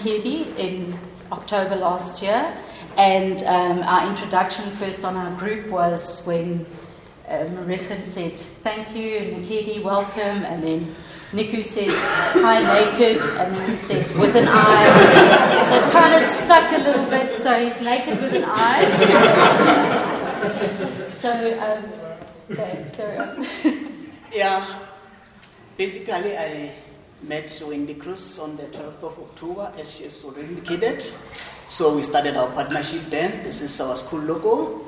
Nikedi in October last year, and our introduction first on our group was when Mabafeng said thank you, and Nikedi welcome, and then Niku said hi naked, and then we said with an eye. So it kind of stuck a little bit, so he's naked with an eye. So, okay, carry on. Yeah, basically I met Wendy Cruz on the 12th of October, as she has already indicated. So we started our partnership then. This is our school logo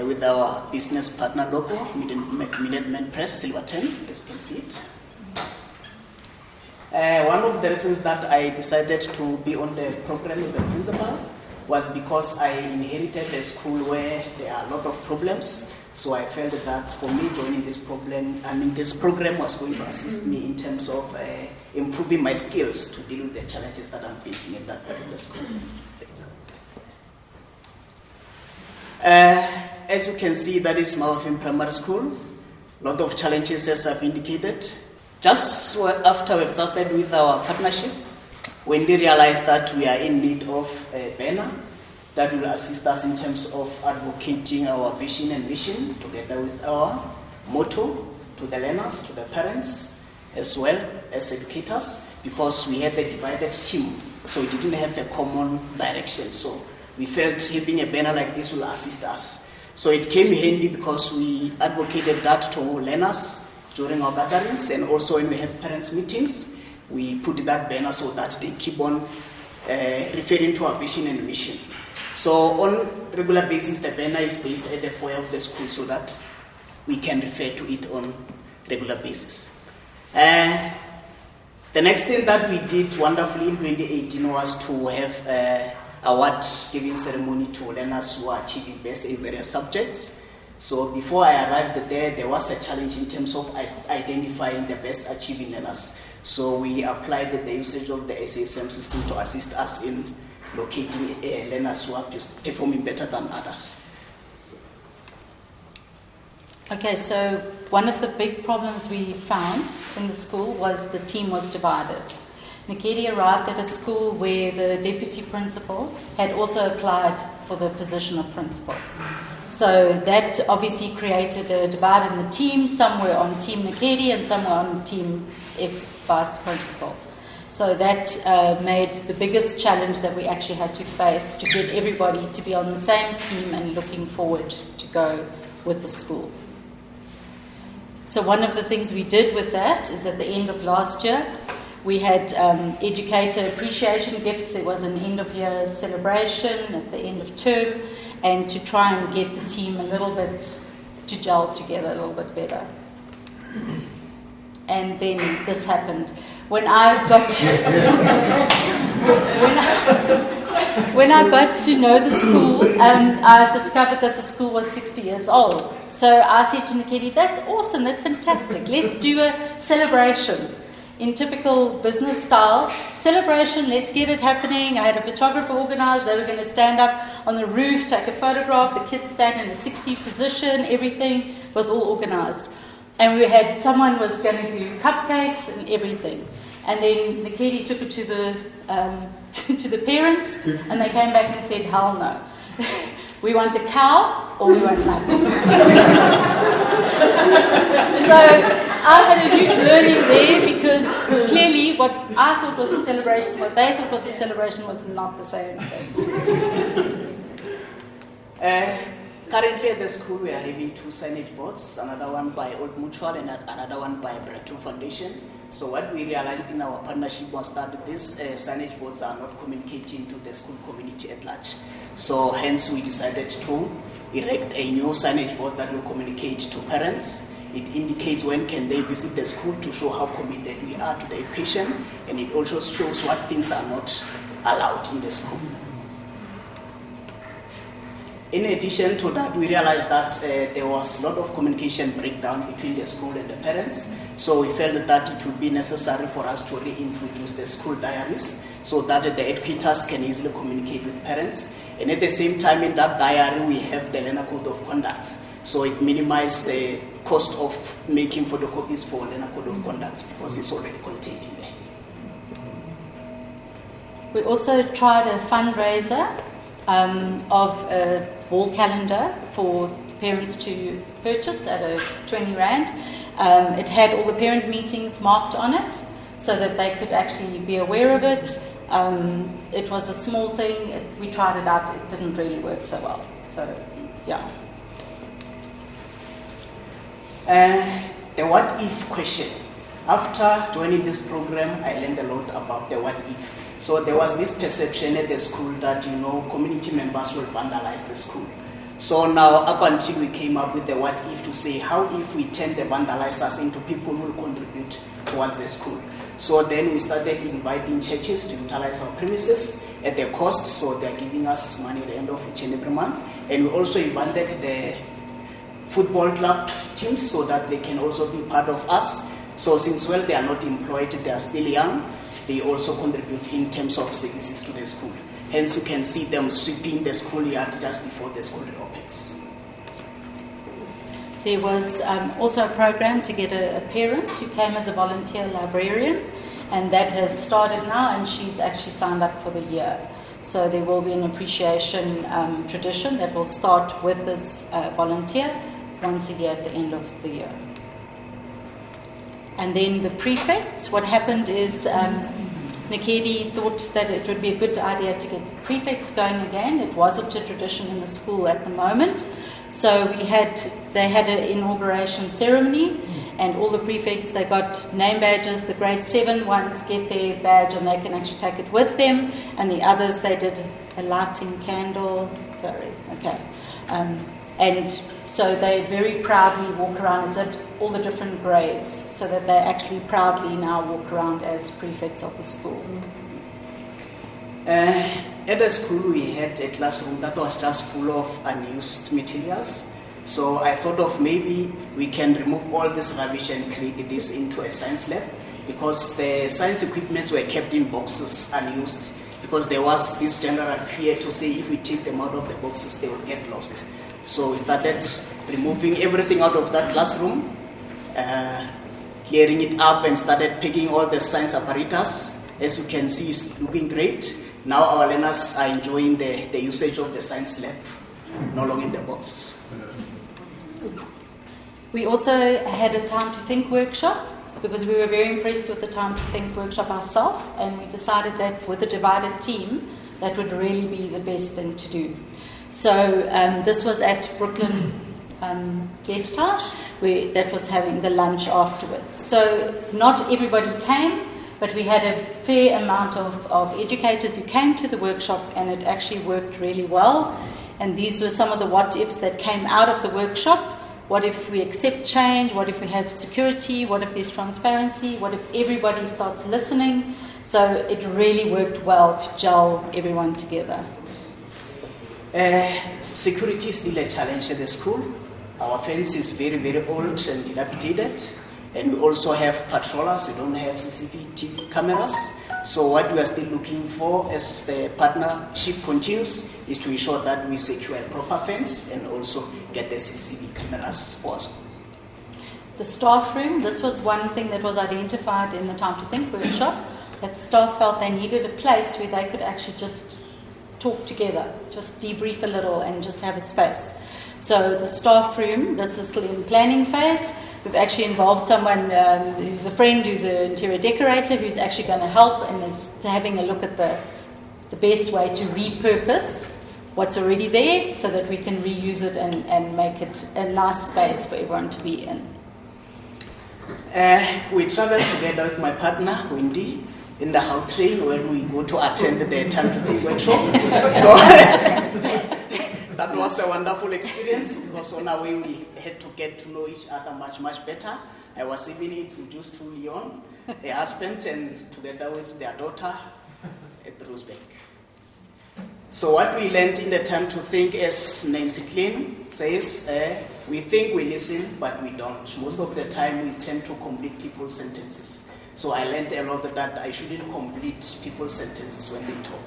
with our business partner logo, Minuteman Press, LC10, as you can see it. One of the reasons that I decided to be on the program as the principal was because I inherited a school where there are a lot of problems. So I felt that for me joining this program was going to assist me in terms of improving my skills to deal with the challenges that I'm facing at that particular school. As you can see, that is Mabafeng Primary School. A lot of challenges, as I've indicated. Just after we've started with our partnership, when we realized that we are in need of a banner that will assist us in terms of advocating our vision and mission together with our motto to the learners, to the parents, as well as educators, because we had a divided team, so we didn't have a common direction. So we felt having a banner like this will assist us. So it came handy because we advocated that to learners during our gatherings, and also when we have parents' meetings, we put that banner so that they keep on referring to our vision and mission. So on regular basis, the banner is placed at the foyer of the school so that we can refer to it on regular basis. The next thing that we did wonderfully in 2018 was to have award-giving ceremony to learners who are achieving best in various subjects. So before I arrived there was a challenge in terms of identifying the best achieving learners. So we applied the usage of the SASM system to assist us in locating learners who are performing better than others. Okay, so one of the big problems we found in the school was the team was divided. Nikedi arrived at a school where the deputy principal had also applied for the position of principal. So that obviously created a divide in the team. Some were on Team Nikedi and some were on Team ex-vice principal. So that made the biggest challenge that we actually had to face, to get everybody to be on the same team and looking forward to go with the school. So one of the things we did with that is at the end of last year, we had educator appreciation gifts. There was an end-of-year celebration at the end of term, and to try and get the team a little bit to gel together a little bit better. And then this happened. When I got to know the school, I discovered that the school was 60 years old. So I said to Nikedi, that's awesome, that's fantastic. Let's do a celebration. In typical business style, celebration, let's get it happening. I had a photographer organized. They were going to stand up on the roof, take a photograph, the kids stand in a 60 position, everything was all organized. And we had, someone was going to do cupcakes and everything. And then Nikedi took it to the parents, and they came back and said, hell no. We want a cow or we want nothing. So I had a huge learning there, because clearly what I thought was a celebration, what they thought was a celebration, was not the same thing. Currently at the school we are having 2 signage boards, another one by Old Mutual and another one by Breakthrough Foundation. So what we realized in our partnership was that these signage boards are not communicating to the school community at large. So hence we decided to erect a new signage board that will communicate to parents. It indicates when can they visit the school to show how committed we are to the education, and it also shows what things are not allowed in the school. In addition to that, we realized that there was a lot of communication breakdown between the school and the parents. So we felt that it would be necessary for us to reintroduce the school diaries so that the educators can easily communicate with parents. And at the same time, in that diary, we have the learner code of conduct. So it minimizes the cost of making photocopies for learner code of conduct because it's already contained in there. We also tried a fundraiser of a wall calendar for parents to purchase at a 20 Rand. It had all the parent meetings marked on it so that they could actually be aware of it. It was a small thing. We tried it out. It didn't really work so well. So, yeah. The what if question. After joining this program, I learned a lot about the what if. So there was this perception at the school that, community members will vandalize the school. So now, up until we came up with the what if to say, how if we turn the vandalizers into people who will contribute towards the school? So then we started inviting churches to utilize our premises at their cost, so they're giving us money at the end of each and every month. And we also invited the football club teams so that they can also be part of us. So since they are not employed, they are still young, they also contribute in terms of services to the school. Hence you can see them sweeping the schoolyard just before the school opens. There was also a program to get a parent who came as a volunteer librarian, and that has started now, and she's actually signed up for the year. So there will be an appreciation tradition that will start with this volunteer once a year at the end of the year. And then the prefects, what happened is Nikedi thought that it would be a good idea to get prefects going again. It wasn't a tradition in the school at the moment. So they had an inauguration ceremony, and all the prefects, they got name badges. The grade 7 ones get their badge and they can actually take it with them, and the others, they did a lighting candle. And so they very proudly walk around as all the different grades, so that they actually proudly now walk around as prefects of the school. At the school, we had a classroom that was just full of unused materials. So I thought of maybe we can remove all this rubbish and create this into a science lab, because the science equipments were kept in boxes unused, because there was this general fear to say if we take them out of the boxes, they will get lost. So we started removing everything out of that classroom, clearing it up, and started picking all the science apparatus. As you can see, it's looking great. Now our learners are enjoying the usage of the science lab, no longer in the boxes. We also had a Time to Think workshop, because we were very impressed with the Time to Think workshop ourselves, and we decided that with a divided team, that would really be the best thing to do. So this was at Brooklyn Guest House, that was having the lunch afterwards. So not everybody came, but we had a fair amount of educators who came to the workshop, and it actually worked really well. And these were some of the what-ifs that came out of the workshop. What if we accept change? What if we have security? What if there's transparency? What if everybody starts listening? So it really worked well to gel everyone together. Security is still a challenge at the school. Our fence is very, very old and dilapidated. And we also have patrollers. We don't have CCTV cameras. So what we are still looking for as the partnership continues is to ensure that we secure a proper fence and also get the CCTV cameras for us. The staff room, this was one thing that was identified in the Time to Think workshop, that staff felt they needed a place where they could actually just talk together, just debrief a little and just have a space. So the staff room, this is still in planning phase. We've actually involved someone who's a friend, who's an interior decorator, who's actually going to help and is having a look at the best way to repurpose what's already there so that we can reuse it and make it a nice space for everyone to be in. We traveled together with my partner, Wendy, in the Hout train when we go to attend the Time to Think workshop. So that was a wonderful experience, because on our way we had to get to know each other much, much better. I was even introduced to Leon, her husband, and together with their daughter at Rosebank. So what we learned in the Time to Think, as Nancy Klein says, we think we listen, but we don't. Most of the time we tend to complete people's sentences. So I learned a lot that I shouldn't complete people's sentences when they talk.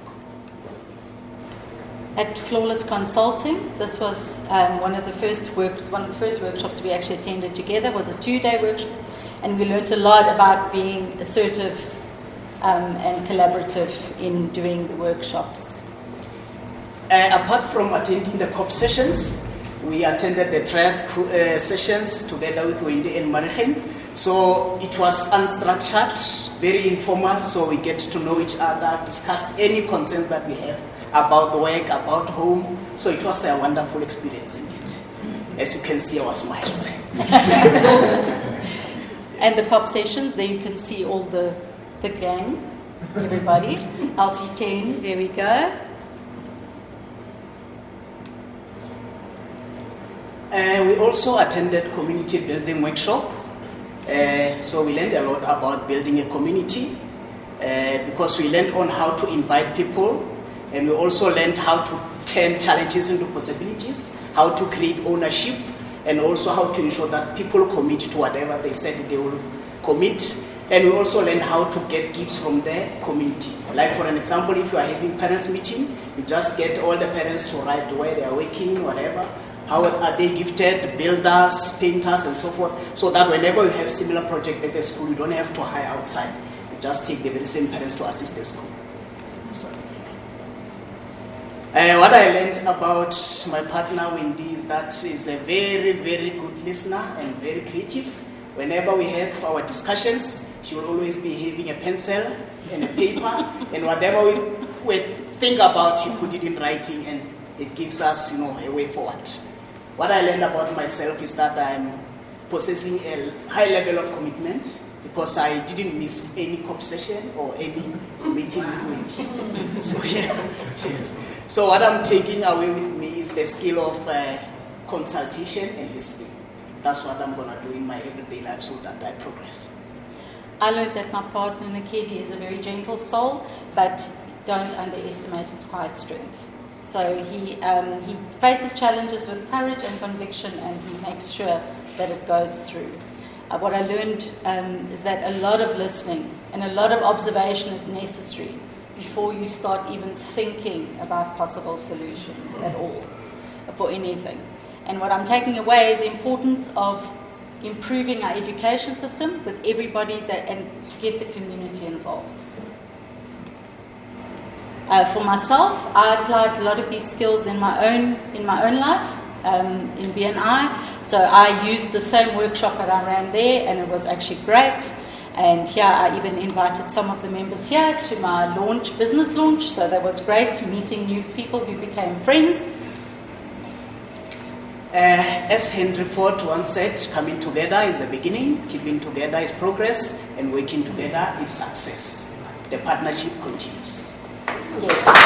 At Flawless Consulting, this was one of the first workshops we actually attended together. Was a 2-day workshop, and we learned a lot about being assertive and collaborative in doing the workshops. Apart from attending the COP sessions, we attended the triad sessions together with Wendy and Mabafeng. So it was unstructured, very informal, so we get to know each other, discuss any concerns that we have about work, about home. So it was a wonderful experience indeed. As you can see, our smiles. And the COP sessions, there you can see all the gang, everybody. LC10, there we go. We also attended community building workshop. So we learned a lot about building a community because we learned on how to invite people, and we also learned how to turn challenges into possibilities, how to create ownership, and also how to ensure that people commit to whatever they said they will commit. And we also learned how to get gifts from the community. Like for an example, if you are having parents meeting, you just get all the parents to write where they are working, whatever. How are they gifted, builders, painters, and so forth, so that whenever you have similar project at the school, you don't have to hire outside. You just take the very same parents to assist the school. What I learned about my partner Wendy is that she's a very, very good listener and very creative. Whenever we have our discussions, she will always be having a pencil and a paper, and whatever we think about, she put it in writing, and it gives us, a way forward. What I learned about myself is that I'm possessing a high level of commitment because I didn't miss any COP session or any meeting with Wendy. So yes. So what I'm taking away with me is the skill of consultation and listening. That's what I'm going to do in my everyday life so that I progress. I learned that my partner Nikedi is a very gentle soul, but don't underestimate his quiet strength. So he faces challenges with courage and conviction, and he makes sure that it goes through. What I learned is that a lot of listening and a lot of observation is necessary before you start even thinking about possible solutions at all for anything. And what I'm taking away is the importance of improving our education system with everybody and to get the community involved. For myself, I applied a lot of these skills in my own life, in BNI. So I used the same workshop that I ran there, and it was actually great. And here I even invited some of the members here to my business launch. So that was great, meeting new people who became friends. As Henry Ford once said, coming together is the beginning, keeping together is progress, and working together is success. The partnership continues. Yes.